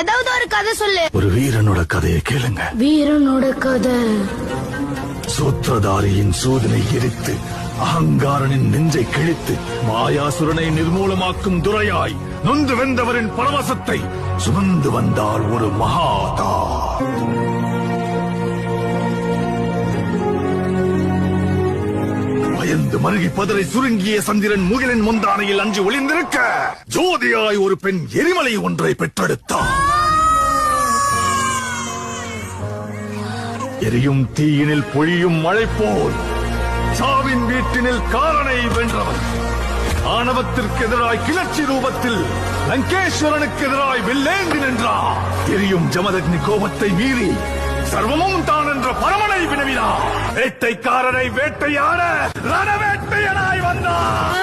ஏதாவது ஒரு கதை சொல்லு. ஒரு வீரனோட கதையை கேளுங்க. வீரனோட கதை. சூத்திரதாரியின் சூதனை எரித்து அகங்காரனின் நெஞ்சை கிழித்து மாயாசுரனை நிர்மூலமாக்கும் துரையாய் நொந்து வென்றவரின் பரவசத்தை சுமந்து வந்தாள் ஒரு மகாதா. பயந்து மருகி பதரை சுருங்கிய சந்திரன் முகிலின் முந்தானையில் அஞ்சு ஒளிந்திருக்க ஜோதியாய் ஒரு பெண் எரிமலை ஒன்றை பெற்றெடுத்தார். எரியும் தீயினில் பொழியும் மழை போல் சாவின் வீட்டினில் காலனை வென்றவன். ஆணவத்திற்கு எதிராய் கிளர்ச்சி ரூபத்தில் லங்கேஸ்வரனுக்கு எதிராய் வில்லேந்தி நின்றார். எரியும் ஜமதக்னி கோபத்தை மீறி சர்வமும் தான் என்ற பரமனை வினவினார். வேட்டைக்காரரை வேட்டையாட ரணவேட்டையனாய் வந்தார்.